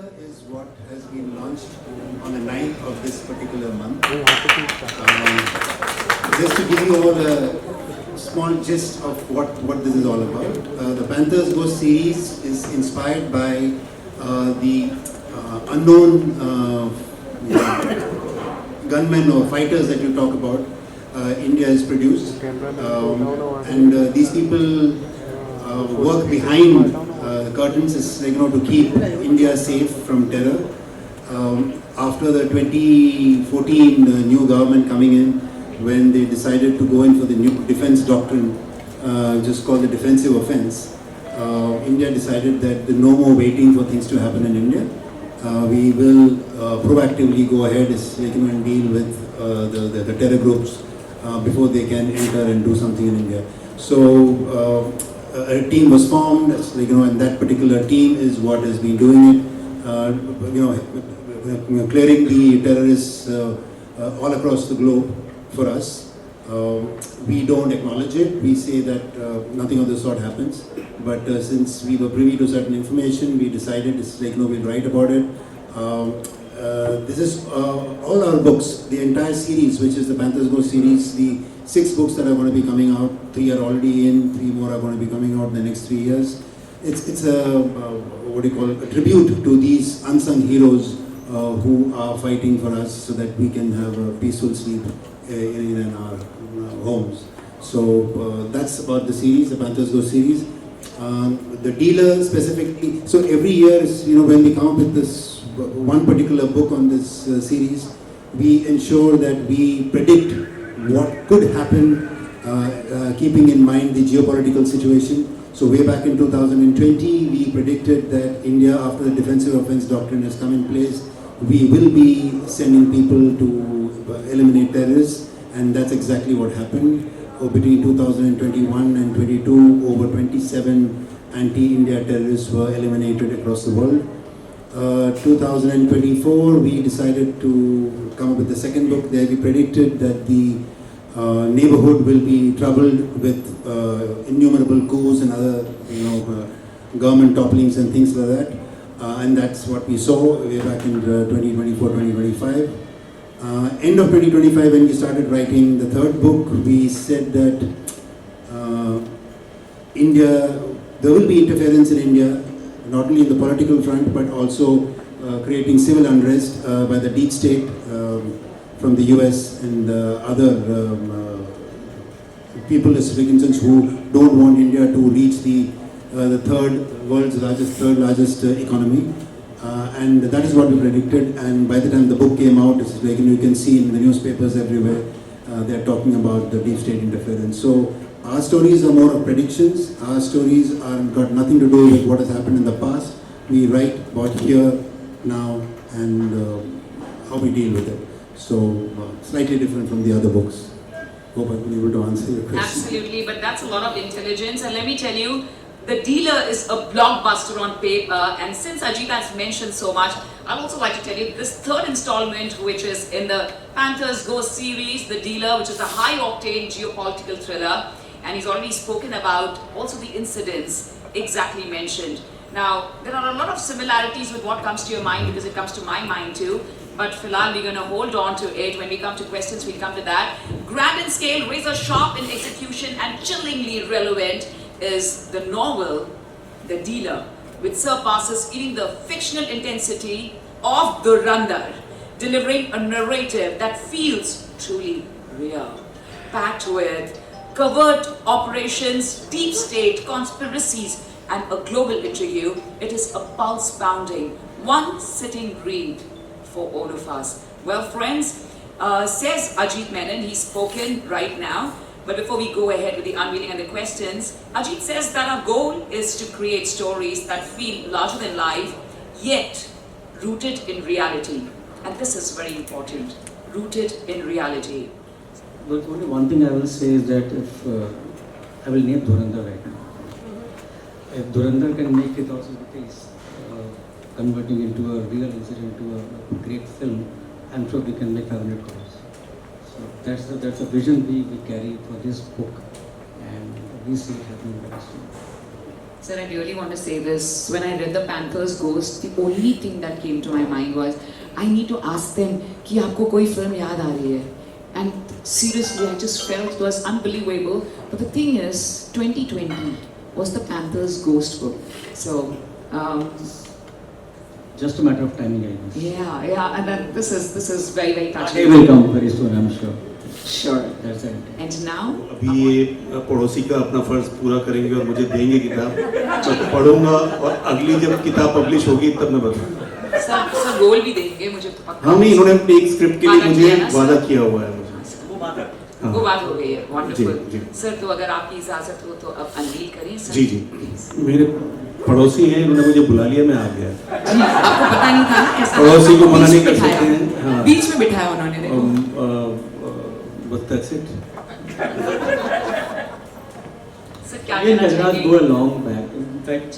Panther is what has been launched on the 9th of this particular month. Just to give you all a small gist of what this is all about. The Panthers Go series is inspired by the unknown gunmen or fighters that you talk about. India has produced, and these people work behind the curtains, is to keep India safe from terror. After the 2014 new government coming in, when they decided to go in for the new defense doctrine, which is called the defensive offense, India decided that no more waiting for things to happen in India. We will proactively go ahead and deal with the terror groups before they can enter and do something in India. So a team was formed, and that particular team is what has been doing it. Clearing the terrorists all across the globe for us. We don't acknowledge it. We say that nothing of the sort happens. But since we were privy to certain information, we decided we'll write about it. This is all our books, the entire series, which is the Panthers Go series, the 6 books that are going to be coming out. 3 are already in, 3 more are going to be coming out in the next 3 years. It's a tribute to these unsung heroes who are fighting for us so that we can have a peaceful sleep in our homes. So that's about the series, the Panthers Go series. The dealer specifically, so every year, when we come up with this one particular book on this series, we ensure that we predict what could happen, keeping in mind the geopolitical situation. So way back in 2020, we predicted that India, after the defensive offense doctrine has come in place, we will be sending people to eliminate terrorists, and that's exactly what happened. Between 2021 and 22, over 27 anti-India terrorists were eliminated across the world. 2024, we decided to come up with the second book. There we predicted that the neighborhood will be troubled with innumerable coups and other government topplings and things like that. And that's what we saw way back in 2024, 2025. End of 2025, when we started writing the third book, we said that there will be interference in India, not only in the political front, but also creating civil unrest by the deep state from the US and other peopleist regions who don't want India to reach the world's largest economy. And that is what we predicted, and by the time the book came out, it's you can see in the newspapers everywhere, they're talking about the deep state interference. So our stories are more of predictions. Our stories got nothing to do with what has happened in the past. We write about here, now, and how we deal with it. So slightly different from the other books. Hope I've been able to answer your question. Absolutely, but that's a lot of intelligence, and let me tell you, The Dealer is a blockbuster on paper, and since Ajit has mentioned so much, I'd also like to tell you this third installment, which is in the Panthers Go series, The Dealer, which is a high-octane geopolitical thriller, and he's already spoken about also the incidents exactly mentioned. Now, there are a lot of similarities with what comes to your mind, because it comes to my mind too, but Filal, we're going to hold on to it. When we come to questions, we'll come to that. Grand in scale, razor sharp in execution, and chillingly relevant is the novel, The Dealer, which surpasses even the fictional intensity of the Randar, delivering a narrative that feels truly real, packed with covert operations, deep state conspiracies, and a global interview. It is a pulse-pounding, one-sitting read for all of us. Well, friends, says Ajit Menon, he's spoken right now. But before we go ahead with the unveiling and the questions, Ajit says that our goal is to create stories that feel larger than life, yet rooted in reality. And this is very important, rooted in reality. But only one thing I will say is that if I will name Dhurandhar right now. If Dhurandhar can make it also the case, converting into a real incident, into a great film, I'm sure we can make 500 crores. So that's the vision we carry for this book, and we see it happening very soon. Sir, I really want to say this. When I read the Panther's Ghost, the only thing that came to my mind was, I need to ask them कि आपको कोई film याद आ रही है? And seriously, I just felt it was unbelievable. But the thing is, 2020 was the Panther's Ghost book. So, Just a matter of timing, I guess. yeah, and then this is very, very It touching. will come very soon, I'm sure. Sure. That's it. And now, अभी ये पड़ोसी का अपना फर्ज पूरा करेंगे और मुझे देंगे किताब, तो पढ़ूंगा और अगली जब किताब पब्लिश होगी तब मैं बताऊंगा। सर गोल भी देंगे मुझे तो पक्का। हाँ नहीं, इन्होंने एक स्क्रिप्ट के लिए वादा मुझे किया ना, वादा सर? किया हुआ है मुझे। वो बात हो गई है, वंडरफुल। जी। सर तो अगर आपकी इजाजत हो तो अब अनवील करें सर। जी मेरे पड़ोसी हैं, इन्होंने मुझे बुला लिया, मैं आ गया। जी, आपको पता नहीं था ना ऐसा? पड़ोसी को मना बीच नहीं में कर बिठाया। सकते हैं, हाँ। बीच में बिठाया उन्होंने, देखो। But that's it. सर क्या Me and कहना Gajraj चाहेंगे? go a long back. In fact,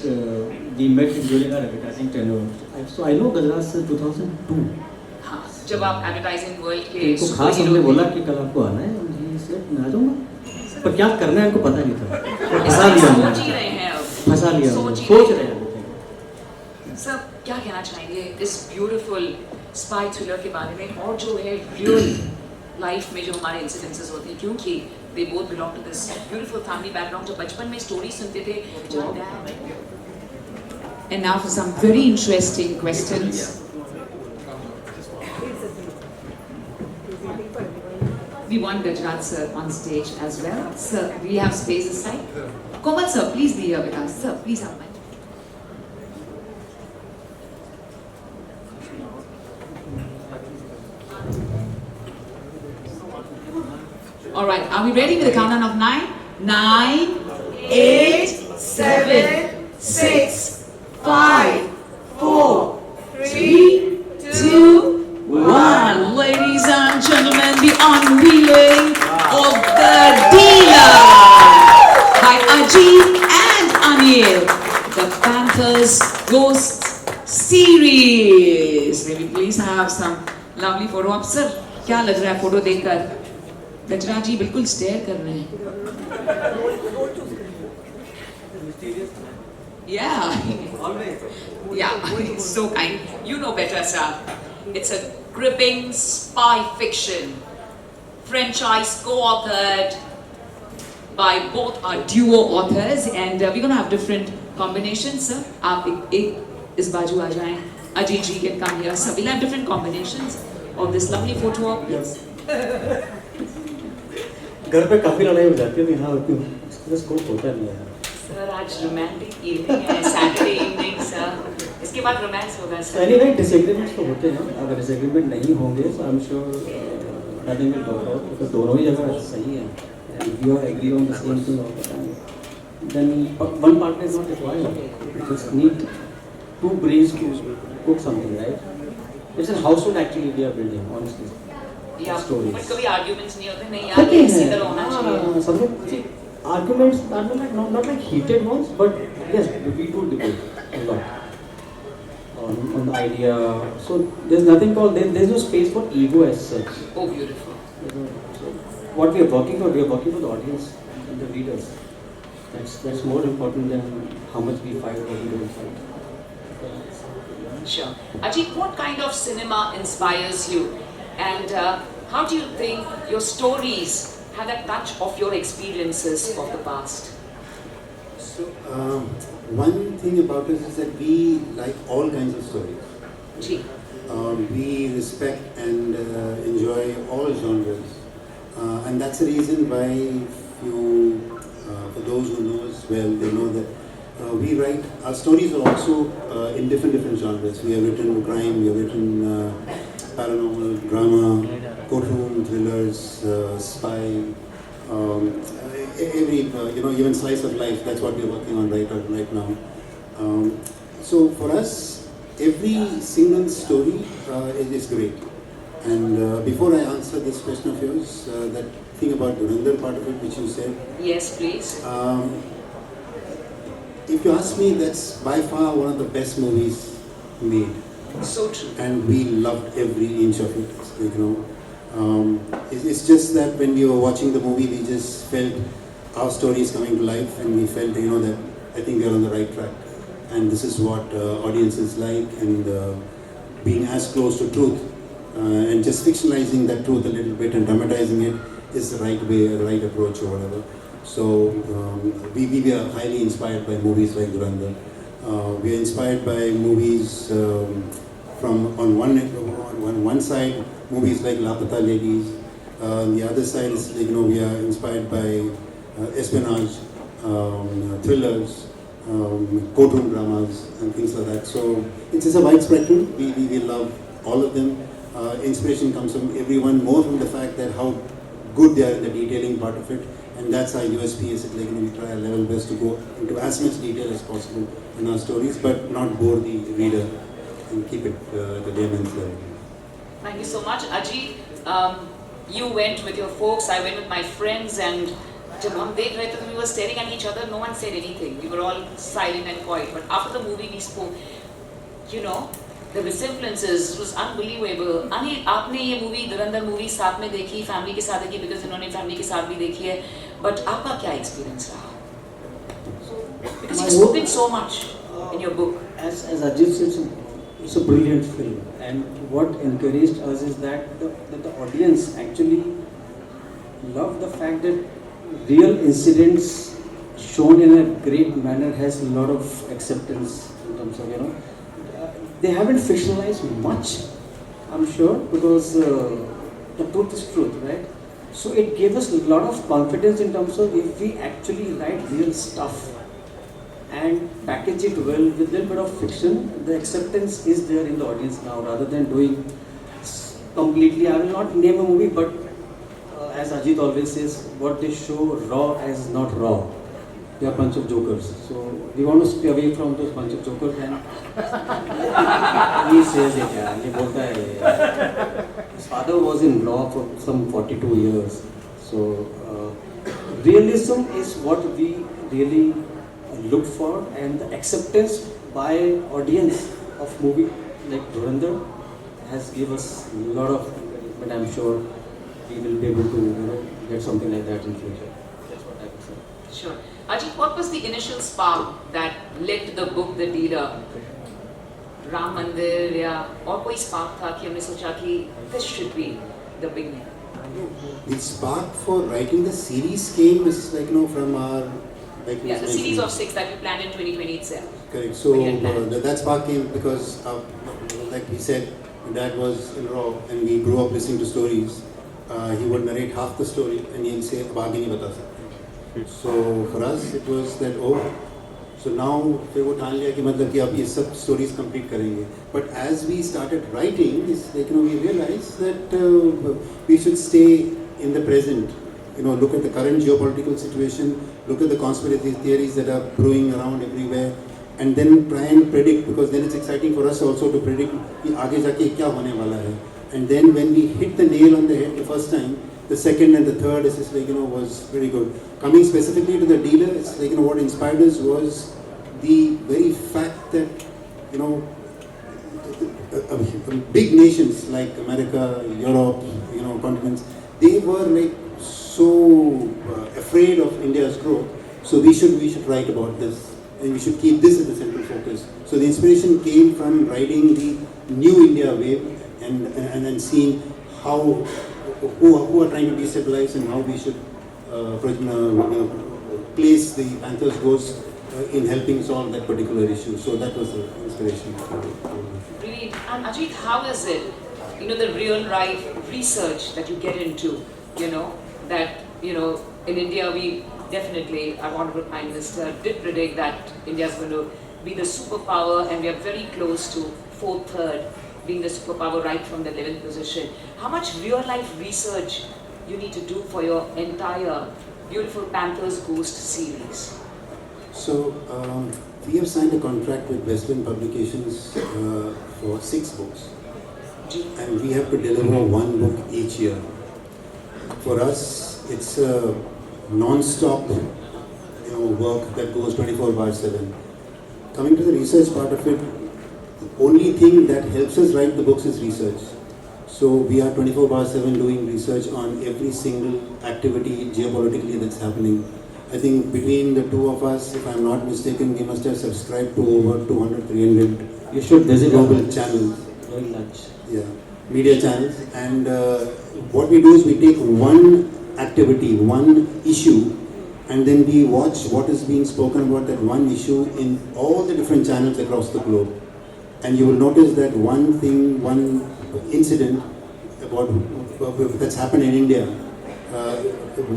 we met during our advertising tenure. So I know Gajraj since 2002. हाँ, जब आप एडवर्टाइजिंग वर्ल्ड के इनको सुपर खास हीरो हमने थे। बोला कि कल आपको आना है, he said, मैं आ जाऊंगा। पर क्या करना है इनको पता नहीं था। फंसा इसलिए लिया सोच ही हमने। रहे हैं अब। फंसा लिया हमने। सोच ही सोच रहे रहे हैं। हैं। सर क्या कहना चाहेंगे इस ब्यूटीफुल स्पाई थ्रिलर के बारे में, और जो है रियल लाइफ में जो हमारे इंसिडेंसेस होते हैं, क्योंकि they both belong to this beautiful family background, जो बचपन में स्टोरी सुनते थे। And now for some very interesting questions. We want Gajraj sir on stage as well. Sir, we have space aside. Komal sir, please be here with us. Sir, please have mic. All right, are we ready with the countdown of 9? 9, 8, 7, 6, 5, 4, 3, 2, 1. Ladies and gentlemen, the unveiling of the dealer by Ajit and Anil, the Panthers Ghost series. May we please have some lovely photo op, sir? क्या लग रहा है photo देखकर? गजराज जी बिल्कुल stair कर रहे हैं। Yeah, so kind. You know better, sir. It's a gripping spy fiction, franchise co-authored by both our duo authors, and we're gonna have different combinations, sir. आप एक इस बाजू आ जाएं. Ajit ji can come here, sir. We'll have different combinations of this lovely photo op, please. घर पे काफी लड़ाई हो जाती है, यहाँ इसका स्कोप होता नहीं है। सर आज रोमांटिक इवनिंग है, सैटरडे इवनिंग सर, इसके बाद रोमांस होगा सर। Anyway, disagreements तो होते हैं, अगर disagreement नहीं होंगे तो I'm sure nothing will work out, because दोनों ही जगह सही है। And if you agree on the same thing all the time, then one partner is not required. You just need two brains to cook something, right? It's a household actually we are building, honestly. या Stories. But कभी arguments नहीं होते, नहीं यार ये इसी तरह होना चाहिए। Something arguments are not like heated ones, but yes, we do debate a lot on the idea. So there's nothing called there's no space for ego as such. Oh beautiful. So what we are working for the audience and the readers. That's more important than how much we fight or we don't fight. Sure. Ajit, what kind of cinema inspires you, and how do you think your stories have a touch of your experiences of the past? So, one thing about us is that we like all kinds of stories. Ji. We respect and enjoy all genres, and that's the reason why for those who know us well, they know that we write, our stories are also in different genres. We have written crime, we have written paranormal, drama, courtroom, thrillers, spy, every, even slice of life. That's what we're working on right now. So for us, every single story is great. And before I answer this question of yours, that thing about Dhurandhar part of it, which you said. Yes, please. If you ask me, that's by far one of the best movies made. So true. And we loved every inch of it, it's just that when we were watching the movie, we just felt our stories coming to life, and we felt, that I think we are on the right track. And this is what audiences like, and being as close to truth and just fictionalizing that truth a little bit and dramatizing it is the right way, the right approach or whatever. So we are highly inspired by movies like Durandar. We are inspired by movies from on one side, movies like Lapata Ladies. On the other side is we are inspired by espionage, thrillers, courtroom dramas and things like that. So it's just a wide spectrum. We love all of them. Inspiration comes from everyone, more from the fact that how good they are in the detailing part of it, and that's our USP. Is it we try our level best to go into as much detail as possible in our stories, but not bore the reader and keep it the layman's level. Thank you so much, Ajit. You went with your folks, I went with my friends, and जब हम देख रहे थे तो we were staring at each other. No one said anything. We were all silent and quiet. But after the movie, we spoke. The resemblances was unbelievable. Anil, आपने ये movie, Durandar movie साथ में देखी, family के साथ देखी, because इन्होंने family के साथ भी देखी है. But आपका क्या experience रहा? Because you've spoken so much in your book. As Ajit said, it's a brilliant film, and what encouraged us is that the audience actually loved the fact that real incidents shown in a great manner has a lot of acceptance in terms of they haven't fictionalized much, I'm sure, because the truth is truth, right? So it gave us a lot of confidence in terms of if we actually write real stuff and package it well with a little bit of fiction, the acceptance is there in the audience now, rather than doing completely. I will not name a movie, but as Ajit always says, what they show raw as not raw. They are a bunch of jokers. So we want to stay away from those bunch of jokers. And he says it, he bolta hai. His father was in law for some 42 years. So realism is what we really look for, and the acceptance by audience of movie like Durandar has given us a lot of encouragement. I'm sure we will be able to get something like that in future. That's what I would say. Sure. Ajit, what was the initial spark that led to the book The Dealer? Ram Mandir या और कोई spark था कि हमने सोचा कि this should be the beginning? The spark for writing the series came is from our the series of 6 that we planned in 2020 itself. Correct. So that spark came because, like we said, my dad was in Raw and we grew up listening to stories. He would narrate half the story and he'll say, "Ab aage nahi bata sakte." So for us it was that, so now फिर वो ठान लिया कि मतलब कि अब ये सब stories complete करेंगे. But as we started writing, we realized that we should stay in the present. Look at the current geopolitical situation, look at the conspiracy theories that are brewing around everywhere, and then try and predict, because then it's exciting for us also to predict कि आगे जाके क्या होने वाला है. And then when we hit the nail on the head the first time, the second and the third is just was very good. Coming specifically to The Dealer, it's what inspired us was the very fact that big nations like America, Europe, continents, they were so afraid of India's growth. So we should write about this, and we should keep this as the central focus. So the inspiration came from writing the new India wave, and then seeing how who are trying to destabilize and how we should place the Panther's ghost in helping solve that particular issue. So that was the inspiration. Brilliant. And Ajit, how is it, the real life research that you get into, that, in India we definitely, our Honorable Prime Minister did predict that India is going to be the superpower, and we are very close to 4th, 3rd, being the superpower right from the 11th position. How much real life research you need to do for your entire beautiful Panther's Ghost series? So we have signed a contract with Western Publications for 6 books, and we have to deliver 1 book each year. For us, it's a non-stop work that goes 24/7. Coming to the research part of it, the only thing that helps us write the books is research. So we are 24/7 doing research on every single activity geopolitically that's happening. I think between the two of us, if I'm not mistaken, we must have subscribed to over 200, 300 You should visit global our channels. during lunch. Yeah, media channels. And what we do is we take one activity, one issue, and then we watch what is being spoken about that one issue in all the different channels across the globe. And you will notice that one thing, one incident about that's happened in India,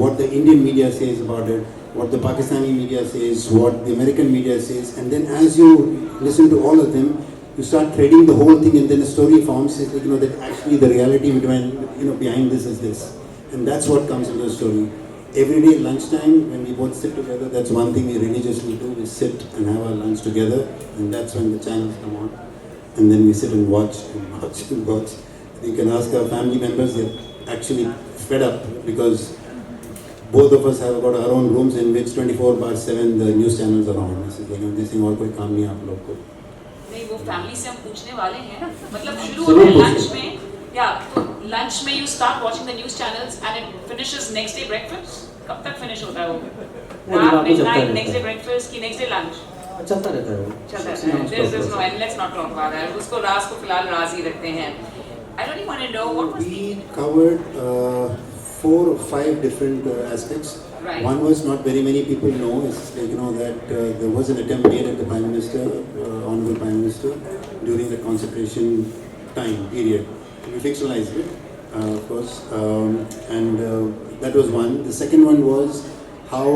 what the Indian media says about it, what the Pakistani media says, what the American media says, and then as you listen to all of them, you start threading the whole thing, and then a story forms. It's like, that actually the reality behind this is this, and that's what comes into the story. Every day at lunchtime, when we both sit together, that's one thing we religiously do. We sit and have our lunch together, and that's when the channels come on, and then we sit and watch and watch and watch. You can ask our family members; they're actually fed up because both of us have got our own rooms in which 24/7 the news channels are on. This thing और कोई काम नहीं आप लोग को. नहीं वो family से हम पूछने वाले हैं ना मतलब शुरू होता है लंच में या तो लंच में you start watching the news channels and it finishes next day breakfast कब तक फिनिश होता है वो रात मिडनाइट नेक्स्ट डे ब्रेकफास्ट की नेक्स्ट डे लंच चलता रहता है वो चलता रहता है there is no end let's not talk about that उसको रात को फिलहाल राजी रखते हैं I don't want to know what was We covered 4 or 5 different aspects. Right. One was not very many people know. It's like, that there was an attempt made at the Prime Minister, Honorable Prime Minister, during the concentration time period. We fictionalized it, of course, and that was one. The second one was how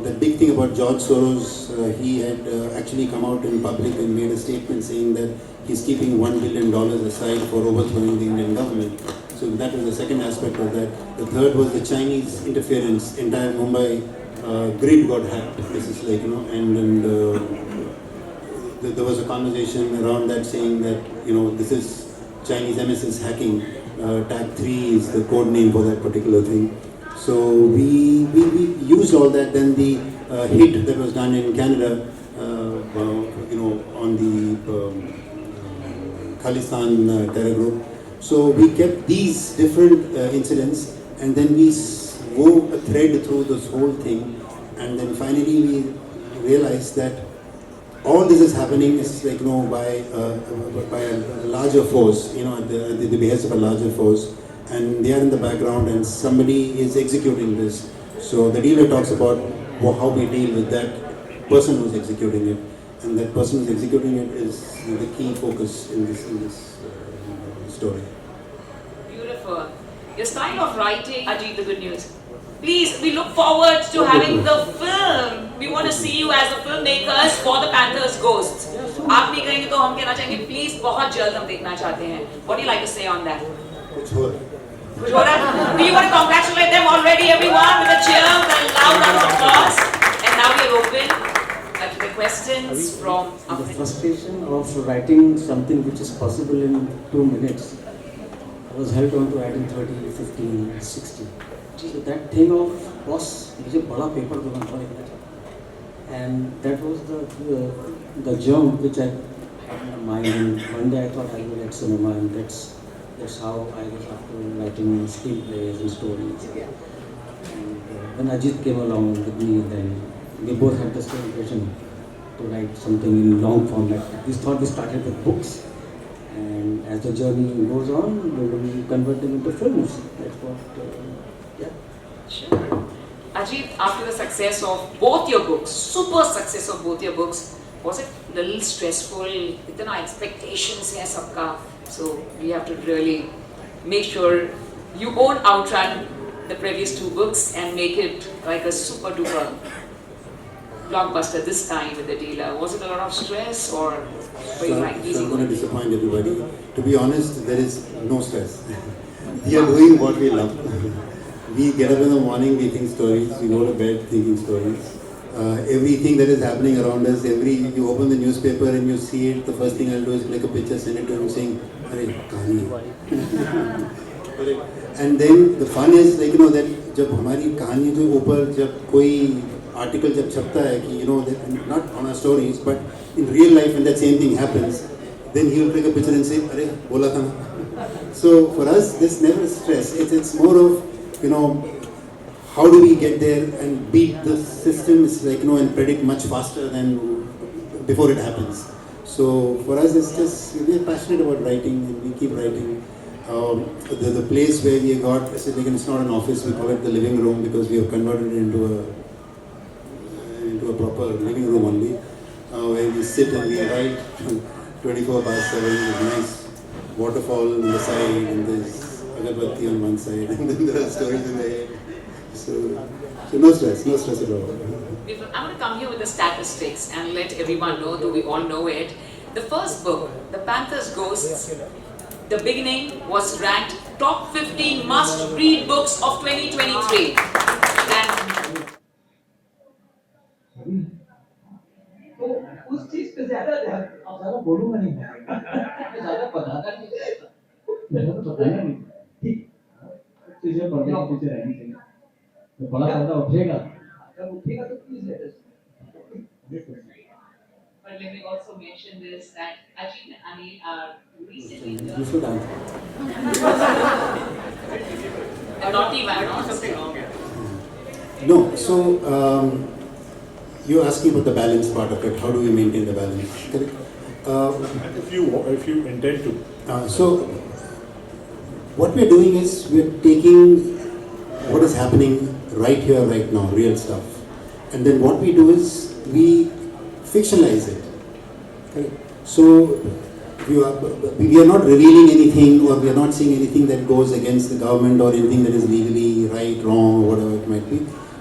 the big thing about George Soros, he had actually come out in public and made a statement saying that he's keeping $1 billion aside for overthrowing the Indian government. So that was the second aspect of that. The third was the Chinese interference. Entire Mumbai grid got hacked. This is like, and there was a conversation around that saying that, this is Chinese MSS hacking. Tag 3 is the code name for that particular thing. So we used all that. Then the hit that was done in Canada, on the Khalistan terror group. So we kept these different incidents, and then we wove a thread through this whole thing, and then finally we realized that all this is happening is like by a larger force, at the behest of a larger force, and they are in the background, and somebody is executing this. So the dealer talks about how we deal with that person who's executing it, and that person who's executing it is the key focus in this story. Beautiful. Your style of writing, Ajit, the good news. Please, we look forward to having the film. We want to see you as the filmmakers for the Panther's Ghosts. आप भी कहेंगे तो हम कहना चाहेंगे please बहुत जल्द हम देखना चाहते हैं. What do you like to say on that? कुछ हो रहा है. कुछ हो रहा है? Do you want to congratulate them already, everyone, with a cheer, with a loud round of applause? And now we are open to the questions from The frustration of writing something which is possible in 2 minutes, I was held on to adding 30, 15, 60. So that thing of boss, मुझे बड़ा paper को बनवा लिखना था, and that was the jump which I had in my mind. And one day I thought I will write cinema, and that's how I was after writing screenplays and stories. And when Ajit came along with me, then we both had the same vision to write something in long format. We thought we started with books, and as the journey goes on, we will convert them into films. That's what, Sure. Ajit, after the success of both your books, super success of both your books, was it a little stressful? Itna expectations hai sabka, so we have to really make sure you won't outrun the previous 2 books and make it like a super duper blockbuster this time with the dealer. Was it a lot of stress or were you like easy? I'm going to disappoint everybody. To be honest, there is no stress. We are doing what we love. We get up in the morning, we think stories. We go to bed thinking stories. Everything that is happening around us, you open the newspaper and you see it, the first thing I'll do is click a picture, send it to him saying, "Arey, kahani." And then the fun is like, that जब हमारी कहानी जो ऊपर जब कोई article जब छपता है कि that not on our stories but in real life when that same thing happens, then he will click a picture and say, "अरे बोला था ना." So for us, this never stress. It's more of how do we get there and beat the system is like, and predict much faster than before it happens. So for us, it's just, we're passionate about writing and we keep writing. The place where we got, it's not an office, we call it the living room because we have converted it into a proper living room only, where we sit and we write 24/7 with nice waterfall on the side and there's agarbatti on one side and then there are stories in the head. So no stress at all. I'm going to come here with the statistics and let everyone know, though we all know it. The first book, The Panther's Ghosts, the beginning was ranked top 15 must-read books of 2023. And तो उस चीज पे ज्यादा ध्यान अब ज्यादा बोलूंगा नहीं मैं ज्यादा बताता नहीं ज्यादा तो बताया नहीं ठीक तुझे पर्दे के पीछे रहनी चाहिए तो बड़ा पर्दा उठेगा अगर उठेगा तो please let us but let me also mention this that Ajit Anil are recently You should answer. the naughty one. No, so you're asking about the balance part of it. How do we maintain the balance? Correct. If you intend to. So what we're doing is we're taking what is happening right here, right now, real stuff, and then what we do is we fictionalize it. Correct. So we are not revealing anything, or we are not saying anything that goes against the government or anything that is legally right, wrong, or whatever it might be.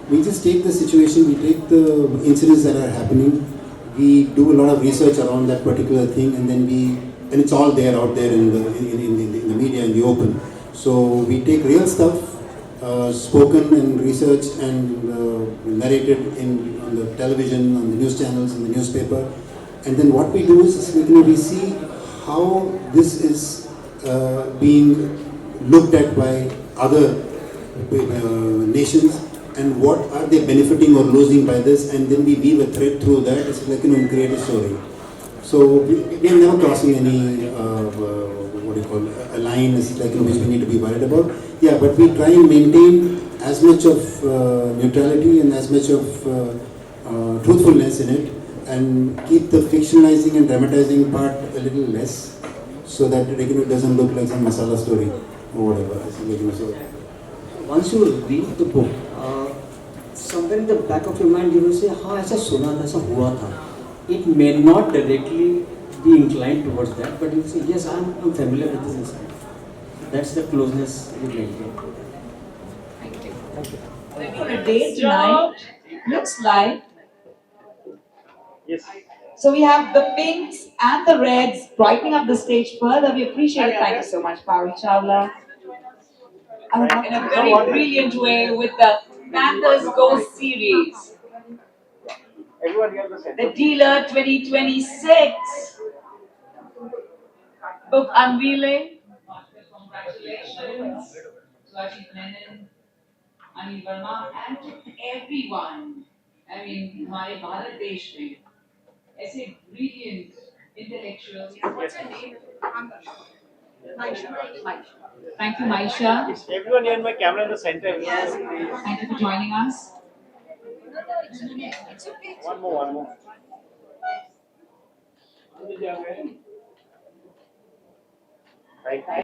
We just take the situation, we take the incidents that are happening, we do a lot of research around that particular thing, and then and it's all there out there in the media, in the open. So we take real stuff, spoken and researched and narrated on the television, on the news channels, in the newspaper, and then what we do is we see how this is being looked at by other nations, and what are they benefiting or losing by this, and then we weave a thread through that. It's like, and create a story. So we are never crossing any what do you call a line, is like, which we need to be worried about. Yeah, but we try and maintain as much of neutrality and as much of truthfulness in it, and keep the fictionalizing and dramatizing part a little less, so that it doesn't look like some masala story or whatever. So once you read the book, somewhere in the back of your mind you will say, हाँ ऐसा सुना था, ऐसा हुआ था. It may not directly be inclined towards that, but you will say, yes, I'm familiar with this incident. That's the closeness you maintain. Thank you. For a date tonight, looks like. Yes. So we have the pinks and the reds brightening up the stage further. We appreciate it. Thank you so much, Parul Chawla. In a very brilliant way with the Panthers Ghost series. Everyone here the center. The Dealer 2026 book unveiling. Congratulations to Ajit Anil, Anil Verma, and to everyone. I mean, हमारे भारत देश में ऐसे brilliant intellectuals. What's her name? Maisha. Thank you, Maisha. Everyone here in my camera in the center. Yes, thank you for joining us. One more. Right.